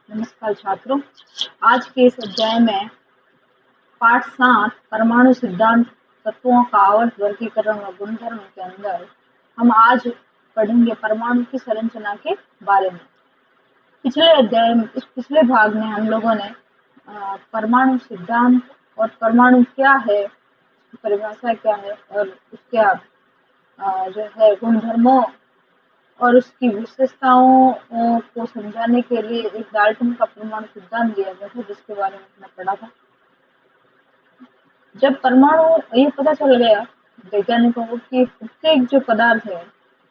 नमस्कार छात्रों। आज के इस अध्याय में पाठ 7 परमाणु सिद्धांत तत्वों का आवर्त वर्गीकरण व गुणधर्म के अंदर हम आज पढ़ेंगे परमाणु की संरचना के बारे में। पिछले अध्याय में इस पिछले भाग में हम लोगों ने परमाणु सिद्धांत और परमाणु क्या है, परिभाषा क्या है और उसके जो है गुणधर्मों और उसकी विशेषताओं को समझाने के लिए एक डाल्टन का परमाणु सिद्धांत दिया गया था, जिसके बारे में हमने पढ़ा था। जब परमाणु ये पता चल गया वैज्ञानिकों को कि प्रत्येक जो पदार्थ है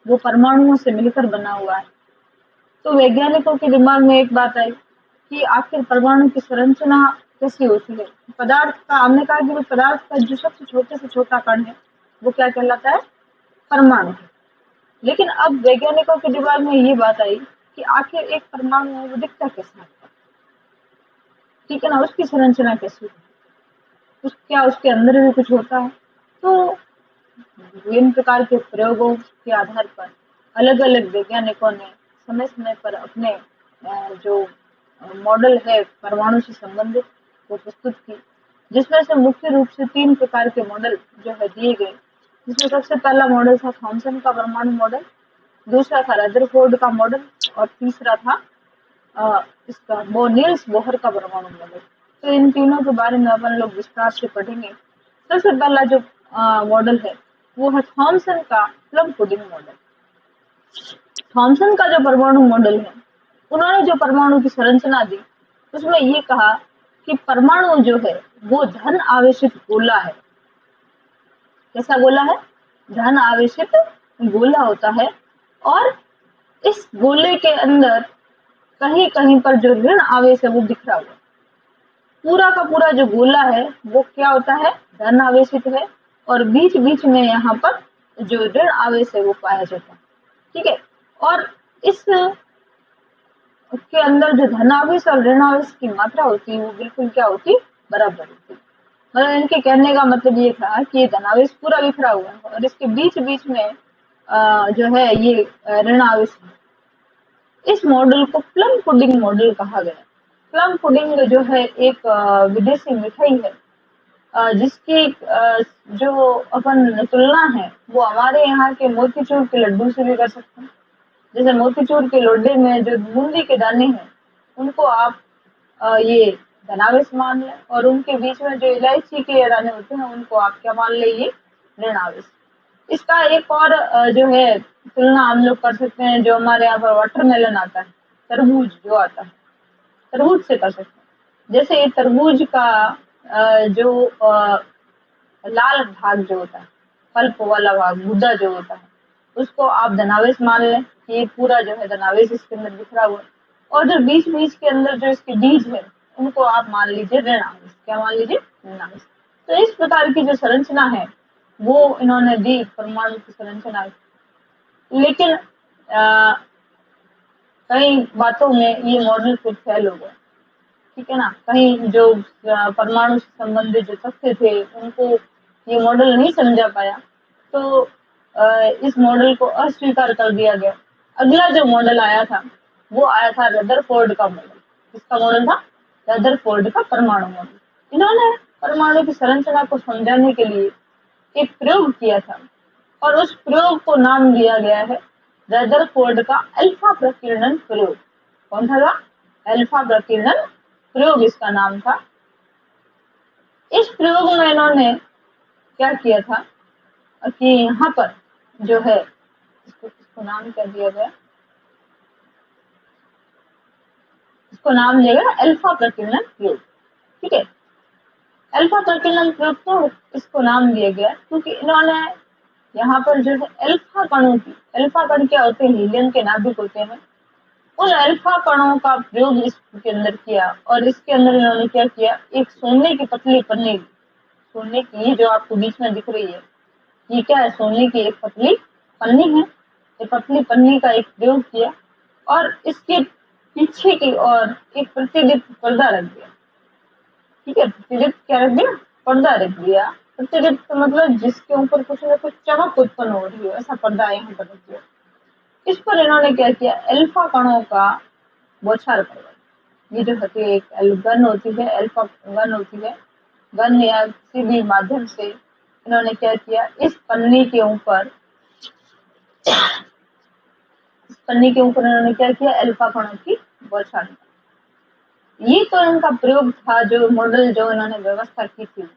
वो परमाणुओं से मिलकर बना हुआ है, तो वैज्ञानिकों के दिमाग में एक बात आई कि आखिर परमाणु की संरचना कैसी होती है। पदार्थ का हमने कहा कि पदार्थ का जो सबसे छोटे से छोटा कण है वो क्या कहलाता है, परमाणु। लेकिन अब वैज्ञानिकों के दिमाग में ये बात आई कि आखिर एक परमाणु है वो दिखता कैसा है, ठीक है ना, उसकी संरचना कैसी है, क्या उसके अंदर भी कुछ होता है। तो विभिन्न प्रकार के प्रयोगों के आधार पर अलग अलग वैज्ञानिकों ने समय समय पर अपने जो मॉडल है परमाणु से संबंधित वो प्रस्तुत की, जिसमें से मुख्य रूप से 3 प्रकार के मॉडल जो है दिए गए। जिसमें सबसे पहला मॉडल था थॉमसन का परमाणु मॉडल, दूसरा था रदरफोर्ड का मॉडल और तीसरा था इसका निल्स बोहर का परमाणु मॉडल। तो इन तीनों के बारे में अपन लोग विस्तार से पढ़ेंगे। सबसे पहला जो मॉडल है वो है थॉमसन का प्लम पुडिंग मॉडल। थॉमसन का जो परमाणु मॉडल है, उन्होंने जो परमाणु की संरचना दी उसमें ये कहा कि परमाणु जो है वो धन आवेशित गोला है। कैसा गोला है? धन आवेशित गोला होता है, और इस गोले के अंदर कहीं कहीं पर जो ऋण आवेश है वो बिखरा हुआ। पूरा का पूरा जो गोला है वो क्या होता है, धन आवेशित है, और बीच बीच में यहाँ पर जो ऋण आवेश है वो पाया जाता है, ठीक है। और इस के अंदर जो धन आवेश और ऋण आवेश की मात्रा होती है वो बिल्कुल क्या होती, बराबर होती। मतलब इनके कहने का मतलब ये था कि धनावेश पूरा बिखरा हुआ है और इसके बीच बीच में जो है ये ऋण आवेश है। इस मॉडल को प्लम पुडिंग मॉडल कहा गया। प्लम पुडिंग जो है एक विदेशी मिठाई है, जिसकी जो अपन तुलना है वो हमारे यहाँ के मोतीचूर के लड्डू से भी कर सकते हैं। जैसे मोतीचूर के लड्डे में जो बूंदी के दाने हैं उनको आप ये धनावेश मान लें, और उनके बीच में जो इलायची के दाने होते हैं उनको आप क्या मान लें, ये ऋण आवेश। इसका एक और जो है तुलना हम लोग कर सकते हैं, जो हमारे यहाँ पर वाटरमेलन आता है, तरबूज जो आता है, तरबूज से कर सकते हैं। जैसे तरबूज का जो लाल भाग जो होता है, पल्प वाला भाग, गुदा जो होता है, उसको आप धनावेश मान लें कि ये पूरा जो है धनावेश इसके अंदर बिखरा हुआ। और जो बीच बीच के अंदर जो इसके बीज है उनको आप मान लीजिए ऋण आवेश। क्या मान लीजिए? ऋण आवेश। तो इस प्रकार की जो संरचना है वो इन्होंने दी परमाणु की संरचना। लेकिन कई बातों में ये मॉडल फिर फेल हो गया, ठीक है ना। कहीं जो परमाणु से संबंधित जो तथ्य थे उनको ये मॉडल नहीं समझा पाया, तो इस मॉडल को अस्वीकार कर दिया गया। अगला जो मॉडल आया था वो आया था रदरफोर्ड का मॉडल। किसका मॉडल था? रदरफोर्ड का परमाणु मॉडल। इन्होंने परमाणु की संरचना को समझाने के लिए एक प्रयोग किया था, और उस प्रयोग को नाम दिया गया है रदरफोर्ड का अल्फा प्रकीर्णन प्रयोग। कौन था? अल्फा प्रकीर्णन प्रयोग इसका नाम था। इस प्रयोग में इन्होंने क्या किया था कि यहाँ पर जो है इसको नाम क्या दिया गया, इसको नाम दिया गया अल्फा प्रकीर्णन प्रयोग, ठीक है। अल्फा प्रकीर्णन प्रयोग को इसको नाम दिया गया क्योंकि इन्होंने यहाँ पर जो है अल्फा कणों की, अल्फा कण क्या होते हैं, हीलियम के नाभिक होते हैं, उन अल्फा कणों का प्रयोग इसके अंदर किया। और इसके अंदर इन्होंने क्या किया, एक सोने की पतली पन्नी, सोने की जो आपको बीच में दिख रही है ये क्या है, सोने की एक पतली पन्नी है। ये पतली पन्नी का एक प्रयोग किया और इसके पीछे की ओर एक प्रतिदीप्त पर्दा रख दिया, ठीक है। प्रतिदीप्त क्या रख दिया? पर्दा रख दिया। प्रतिदीप्त मतलब जिसके ऊपर कुछ न कुछ चमक उत्पन्न हो रही हो, ऐसा पर्दा यहाँ पर रख दिया। इस पर इन्होंने क्या किया, अल्फा कणों का बौछार करवाया। ये जो होती है एक गन होती है, अल्फा गन होती है। गन या किसी भी माध्यम से इन्होंने क्या किया, इस पन्नी के ऊपर इन्होंने क्या किया, अल्फा कणों की बौछार। ये तो इनका प्रयोग था, जो मॉडल जो इन्होंने व्यवस्था की थी।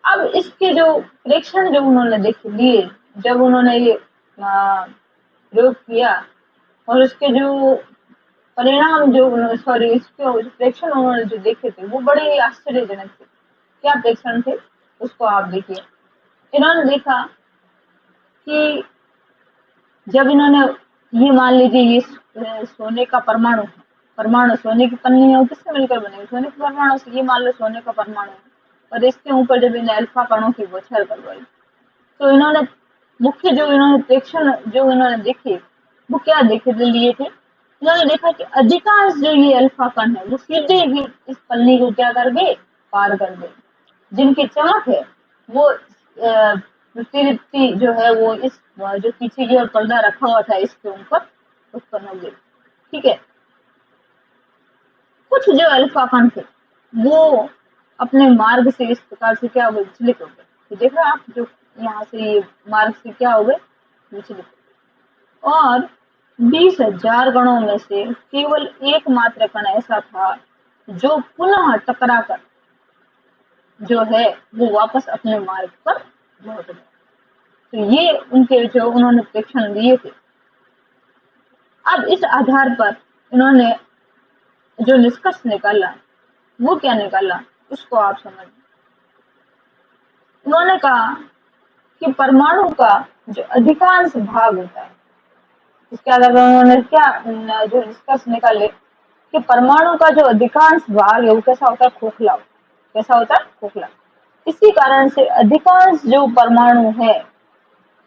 अब इसके जो प्रेक्षण जो उन्होंने देख लिए, जब उन्होंने ये प्रयोग किया और उसके जो परिणाम जो सॉरी इसके प्रेक्षण उन्होंने जो देखे थे वो बड़े ही आश्चर्यजनक थे। क्या प्रेक्षण थे उसको आप देखिए। इन्होंने देखा कि जब इन्होंने ये मान लीजिए ये सोने का परमाणु, परमाणु सोने की पन्नी है, वो किससे मिलकर बनेगी, सोने के परमाणु से। ये मान लो सोने का परमाणु है और इसके ऊपर जब इन्हें अल्फा कणों की बौछार करवाई, तो इन्होंने मुख्य जो इन्होंने प्रेक्षण जो इन्होंने देखे वो क्या देखे लिए थे। इन्होंने देखा कि अधिकांश जो ये अल्फा कण है वो सीधे ही इस पन्नी को क्या कर गए, पार कर गए। जिनकी चमक है वो प्रतिदीप्ति जो है वो इस जो पीछे की ओर पर्दा रखा हुआ था इसके ऊपर उत्पन्न हो गई। ठीक है। कुछ जो अल्फा कण थे वो अपने मार्ग से इस प्रकार से क्या हो गए, विचलित हो गए। तो देख रहे हैं आप, जो यहाँ से ये मार्ग से क्या हो गए, विचलित। और 20,000 कणों में से केवल एकमात्र कण ऐसा था जो पुनः टकरा कर जो है वो वापस अपने मार्ग पर लौट गया। तो ये उनके जो उन्होंने प्रेक्षण दिए थे। अब इस आधार पर इन्होंने जो निष्कर्ष निकाला वो क्या निकाला उसको आप समझ। उन्होंने कहा कि परमाणु का जो अधिकांश भाग होता है, इसके आधार पर उन्होंने क्या जो निष्कर्ष निकाले कि परमाणु का जो अधिकांश भाग है वो कैसा होता है, खोखला। कैसा होता है, खोखला। इसी कारण से अधिकांश जो परमाणु है,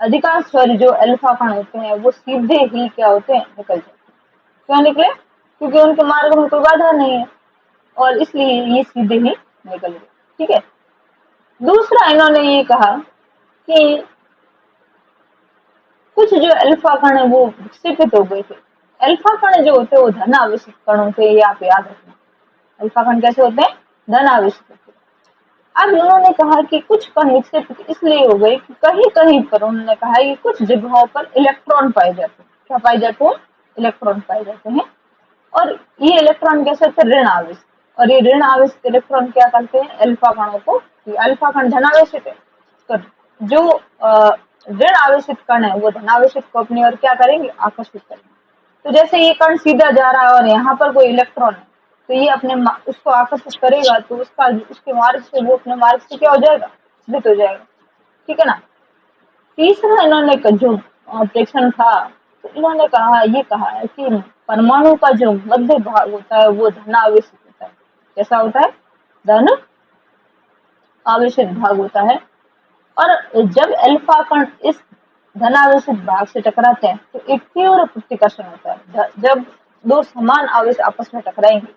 अधिकांश सॉरी जो अल्फा कण होते हैं वो सीधे ही क्या होते हैं, निकल जाते हैं। क्यों निकले, क्योंकि उनके मार्ग में कोई बाधा नहीं है और इसलिए ये सीधे ही निकल गए। ठीक है। दूसरा इन्होंने ये कहा कि कुछ जो अल्फा कण है वो विक्षेपित हो गए थे। अल्फा कण जो होते हैं वो धन आवेशित कणों के, ये आप याद रखना। अल्फा कण कैसे होते हैं, धन आवेशित होते हैं। अब उन्होंने कहा कि कुछ कण विक्षेपित इसलिए हो गए कि कहीं कहीं पर उन्होंने कहा कि कुछ जगहों पर इलेक्ट्रॉन पाए जाते हैं। क्या पाए जाते हैं, इलेक्ट्रॉन पाए जाते हैं। और ये इलेक्ट्रॉन कैसे होते हैं, ऋण आवेश। और ये ऋण आवेशित इलेक्ट्रॉन क्या करते हैं, अल्फा कणों को, अल्फा कण धनावेशित है तो जो ऋण आवेशित कण है वो धनावेशित को अपनी ओर क्या करेंगे, आकर्षित करेंगे। तो जैसे ये कण सीधा जा रहा है और यहाँ पर कोई इलेक्ट्रॉन है तो ये अपने उसको आकर्षित करेगा, तो उसके मार्ग से वो अपने मार्ग से क्या हो जाएगा, विचलित हो जाएगा। ठीक है ना। तीसरा इन्होंने जो प्रेक्षण था तो इन्होंने कहा, ये कहा है कि परमाणु का जो मध्य भाग होता है वो धन आवेशित होता है। कैसा होता है, धन आवेशित भाग होता है। और जब अल्फा कण इस धनावेशित भाग से टकराते हैं तो एक तीव्र प्रतिकर्षण होता है। जब दो समान आवेश आपस में टकराएंगे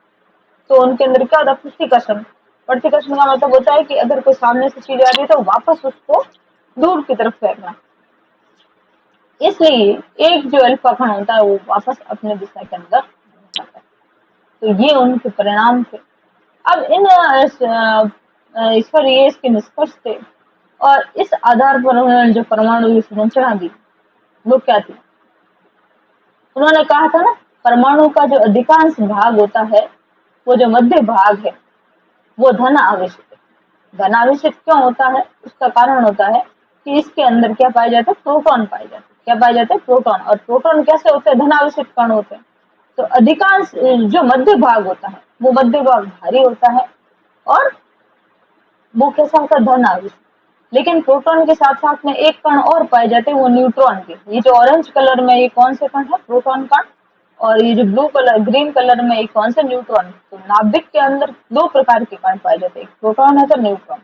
तो उनके अंदर क्या होता है, प्रतिकर्षण। प्रतिकर्षण का मतलब होता है कि अगर कोई सामने से चीज आ रही है तो वापस उसको दूर की तरफ फेंकना। इसलिए एक जो अल्फा कण होता है वो वापस अपने दिशा के अंदर जाता है। तो ये उनके परिणाम थे। अब इन ईश्वर ये इसके निष्कर्ष थे और इस आधार पर उन्होंने जो परमाणु की संरचना दी वो क्या थी। उन्होंने कहा था ना, परमाणु का जो अधिकांश भाग होता है वो जो मध्य भाग है वो धन आवेशित है। धन आवेशित क्यों होता है, उसका कारण होता है कि इसके अंदर क्या पाए जाते हैं, प्रोटॉन पाए जाते हैं। क्या पाए जाते हैं, प्रोटॉन। और प्रोटॉन कैसे होते हैं, धन आवेशित कण होते हैं। तो अधिकांश जो मध्य भाग होता है वो मध्य भाग भारी होता है और वो कैसा होता है, धन आवेशित। लेकिन प्रोटॉन के साथ साथ में एक कण और पाए जाते हैं, वो न्यूट्रॉन के। ये जो ऑरेंज कलर में ये कौन से कण है, प्रोटॉन कण। और ये जो ब्लू कलर ग्रीन कलर में ये कौन से, न्यूट्रॉन। तो नाभिक के अंदर दो प्रकार के कण पाए जाते हैं, एक प्रोटॉन है तो न्यूट्रॉन।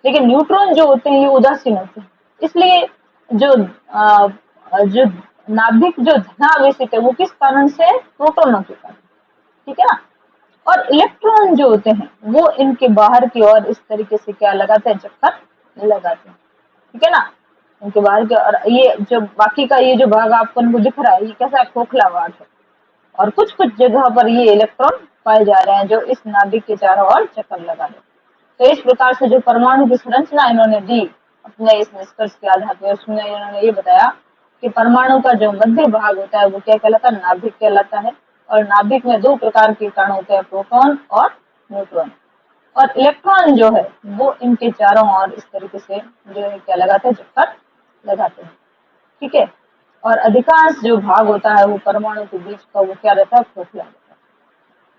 लेकिन न्यूट्रॉन जो होते हैं ये उदासीन होते हैं। इसलिए जो नाभिक जो धनावेशित है वो किस कारण से, प्रोटोनों के कारण। ठीक है ना। और इलेक्ट्रॉन जो होते हैं वो इनके बाहर की ओर इस तरीके से क्या लगाते हैं, चक्कर लगाते हैं। ठीक है ना। इनके बाहर के, और ये जो बाकी का ये जो भाग आपको इनको दिख रहा है ये कैसा, खोखला भाग है। और कुछ कुछ जगह पर ये इलेक्ट्रॉन पाए जा रहे हैं जो इस नाभिक के चारों ओर चक्कर लगा रहे हैं। तो इस प्रकार से जो परमाणु की संरचना इन्होंने दी अपने इस निष्कर्ष के आधार पर, उसमें इन्होंने ये बताया कि परमाणु का जो मध्य भाग होता है वो क्या कहलाता है, नाभिक कहलाता है। और नाभिक में दो प्रकार के कण होते हैं, प्रोटॉन और न्यूट्रॉन। और इलेक्ट्रॉन जो है वो इनके चारों ओर इस तरीके से जो है क्या लगाते हैं, चक्कर लगाते हैं। ठीक है। और अधिकांश जो भाग होता है वो परमाणु के बीच का वो क्या रहता है, खोखला रहता है।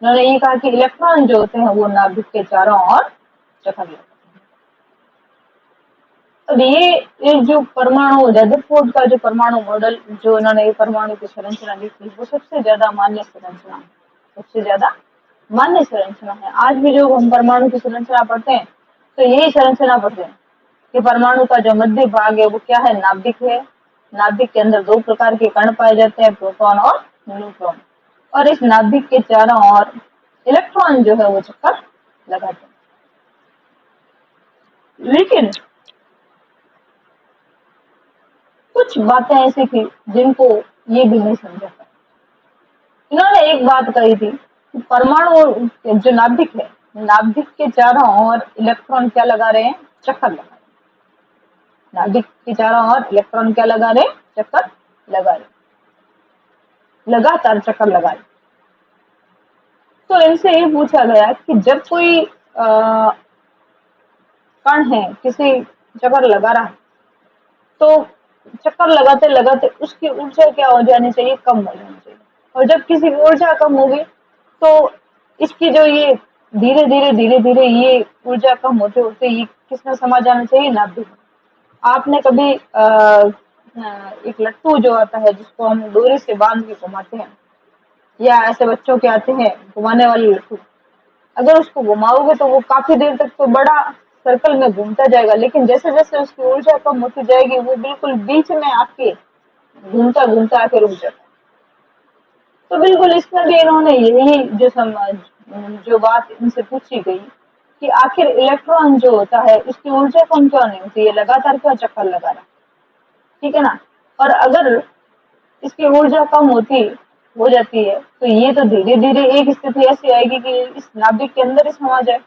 उन्होंने ये कहा कि इलेक्ट्रॉन जो होते हैं वो नाभिक के चारों ओर चक्कर लगाते हैं। अब ये जो परमाणु रदरफोर्ड का जो परमाणु मॉडल जो इन्होंने ये परमाणु की संरचना लिखी वो सबसे ज्यादा मान्य संरचना है, सबसे ज्यादा मान्य संरचना है। आज भी जो हम परमाणु की संरचना पढ़ते हैं तो यही संरचना पढ़ते हैं कि परमाणु का जो मध्य भाग है वो क्या है, नाभिक है। नाभिक के अंदर दो प्रकार के कण पाए जाते हैं, प्रोटॉन और न्यूट्रॉन। और इस नाभिक के चारों ओर इलेक्ट्रॉन जो है वो चक्कर लगाते हैं। लेकिन कुछ बातें ऐसी थी जिनको ये भी नहीं समझा पाए। इन्होंने एक बात कही थी कि परमाणु जो नाभिक है, नाभिक के चारों ओर इलेक्ट्रॉन क्या लगा रहे हैं, चक्कर लगा रहे हैं। नाभिक के चारों ओर इलेक्ट्रॉन क्या लगा रहे हैं, चक्कर लगा रहे, लगातार चक्कर लगा रहे। तो इनसे ये पूछा गया कि जब कोई कण है किसी चक्कर लगा रहा है तो चक्कर लगाते लगाते उसकी ऊर्जा क्या हो जानी चाहिए, कम हो जानी चाहिए। और जब किसी की ऊर्जा कम होगी तो इसकी जो ये धीरे धीरे ये ऊर्जा कम होते होते ये किसमें समा जाना चाहिए, नाभिक। आपने कभी एक लट्टू जो आता है जिसको हम डोरी से बांध के घुमाते हैं, या ऐसे बच्चों के आते हैं घुमाने वाले लट्टू, अगर उसको घुमाओगे तो वो काफी देर तक तो बड़ा सर्कल में घूमता जाएगा, लेकिन जैसे जैसे उसकी ऊर्जा कम होती जाएगी वो बिल्कुल बीच में आके घूमता घूमता आके रुक जाता है। तो बिल्कुल इसमें भी इन्होंने यही जो बात इनसे पूछी गई कि आखिर इलेक्ट्रॉन जो होता है इसकी ऊर्जा कम क्यों नहीं होती है, लगातार क्यों चक्कर लगा रहा है। ठीक है ना। और अगर इसकी ऊर्जा कम होती हो जाती है तो ये तो धीरे धीरे एक स्थिति ऐसी आएगी कि इस नाभिक के अंदर ही समा जाए।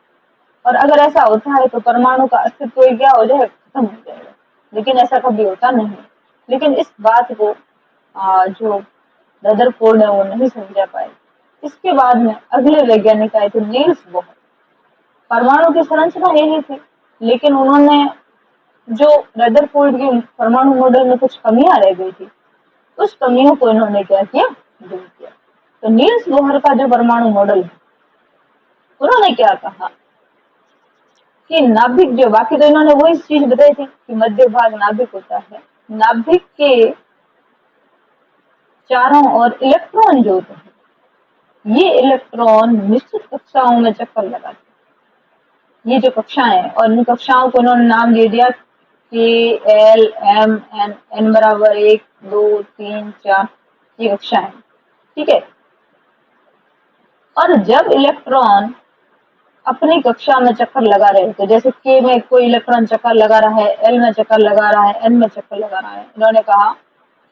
और अगर ऐसा होता है तो परमाणु का अस्तित्व क्या हो जाए, खत्म हो जाएगा। लेकिन ऐसा कभी होता नहीं। लेकिन इस बात को जो रदरफोर्ड है वो नहीं समझा पाए। इसके बाद में अगले वैज्ञानिक आए थे, नील्स बोहर। परमाणु की संरचना यही थी, लेकिन उन्होंने जो रदरफोर्ड के परमाणु मॉडल में कुछ कमियां रह गई थी, उस कमियों को इन्होंने क्या किया, दूर किया। तो नील्स बोहर का जो परमाणु मॉडल है उन्होंने क्या कहा कि नाभिक जो, बाकी तो इन्होंने वही चीज बताई थी कि मध्य भाग नाभिक होता है, नाभिक के चारों ओर इलेक्ट्रॉन जो होते हैं ये इलेक्ट्रॉन निश्चित कक्षाओं में चक्कर लगाते हैं। ये जो कक्षाएं, और इन कक्षाओं को इन्होंने नाम दे दिया के एल एम एन, एन बराबर 1 2 3 4, ये कक्षाएं। ठीक है। और जब इलेक्ट्रॉन अपनी कक्षा में चक्कर लगा रहे होते, जैसे के में कोई इलेक्ट्रॉन चक्कर लगा रहा है, एल में चक्कर लगा रहा है, एन में चक्कर लगा रहा है, इन्होंने कहा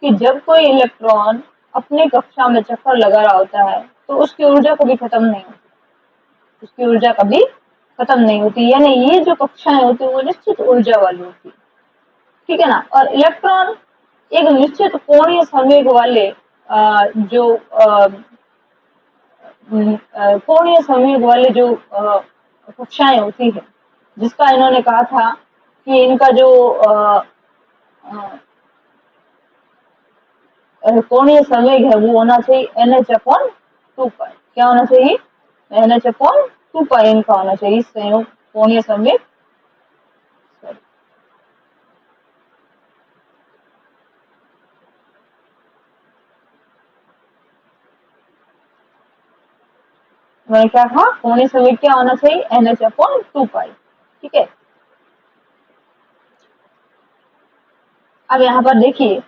कि जब कोई इलेक्ट्रॉन अपनी कक्षा में चक्कर लगा रहा होता है तो उसकी ऊर्जा कभी खत्म नहीं होती, उसकी ऊर्जा कभी खत्म नहीं होती। यानी ये जो कक्षाएं होती है वो निश्चित ऊर्जा वाली होती है। ठीक है ना। और इलेक्ट्रॉन एक निश्चित कोणीय संवेग वाले जो कोणीय संवेग वाले जो कक्षाएं होती है, जिसका इन्होंने कहा था कि इनका जो कोणीय संवेग है वो होना चाहिए NH/2 पाई। क्या होना चाहिए, NH/2 पाई इनका होना चाहिए, संयोग कोणीय संवेग। मैंने क्या कहा, कोणीय संवेग क्या होना चाहिए, NH/2 पाई। ठीक है। अब यहाँ पर देखिए,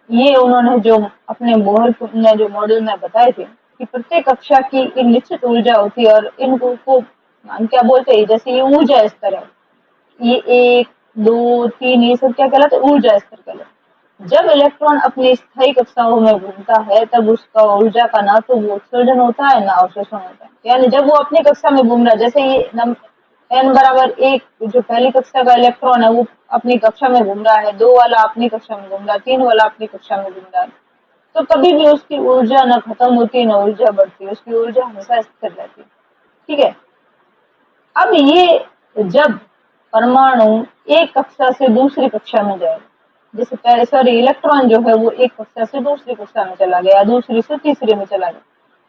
ये उन्होंने जो अपने बोहर ने जो मॉडल में बताए थे कि प्रत्येक कक्षा की एक निश्चित ऊर्जा होती है और इनको को हम क्या बोलते हैं, जैसे ये ऊर्जा स्तर है, ये 1 2 3 ये सब क्या कहलाते हैं, ऊर्जा स्तर कहलाते हैं। जब इलेक्ट्रॉन अपनी स्थायी कक्षाओं में घूमता है तब उसका ऊर्जा का ना तो वो उत्सर्जन होता है ना अवशोषण होता है। यानी जब वो अपनी कक्षा में घूम रहा है, जैसे ये n बराबर 1 जो पहली कक्षा का इलेक्ट्रॉन है वो अपनी कक्षा में घूम रहा है, 2 वाला अपनी कक्षा में घूम रहा है, 3 वाला अपनी कक्षा में घूम रहा है, तो कभी भी उसकी ऊर्जा न खत्म होती है न ऊर्जा बढ़ती है, उसकी ऊर्जा हमेशा स्थिर रहती है। ठीक है। अब ये जब परमाणु एक कक्षा से दूसरी कक्षा में जाए, जैसे पहले सॉरी इलेक्ट्रॉन जो है वो एक कक्षा से दूसरी कक्षा में चला गया, दूसरी से तीसरी में चला गया,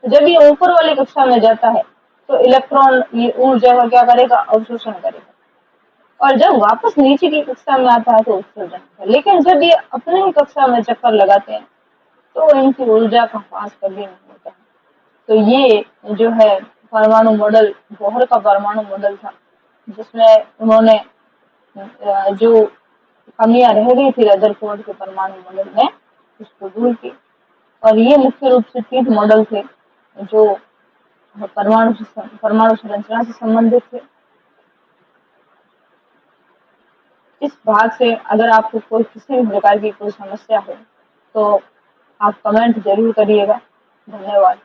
तो जब ये ऊपर वाली कक्षा में जाता है तो इलेक्ट्रॉन ये ऊर्जा का क्या करेगा, अवशोषण करेगा, और जब वापस नीचे की कक्षा में आता है तो उत्सर्जन होता है। लेकिन जब ये अपने ही कक्षा में चक्कर लगाते हैं तो इनकी ऊर्जा का ह्रास कभी नहीं होता है। तो ये जो है परमाणु मॉडल, बोहर का परमाणु मॉडल था, जिसमें उन्होंने जो कमियां रह गई थी रदरफोर्ड के परमाणु मॉडल में उसको दूर की। और ये मुख्य रूप से 3 मॉडल थे जो परमाणु संरचना से संबंधित थे। इस भाग से अगर आपको कोई किसी भी प्रकार की कोई समस्या हो तो आप कमेंट जरूर करिएगा। धन्यवाद।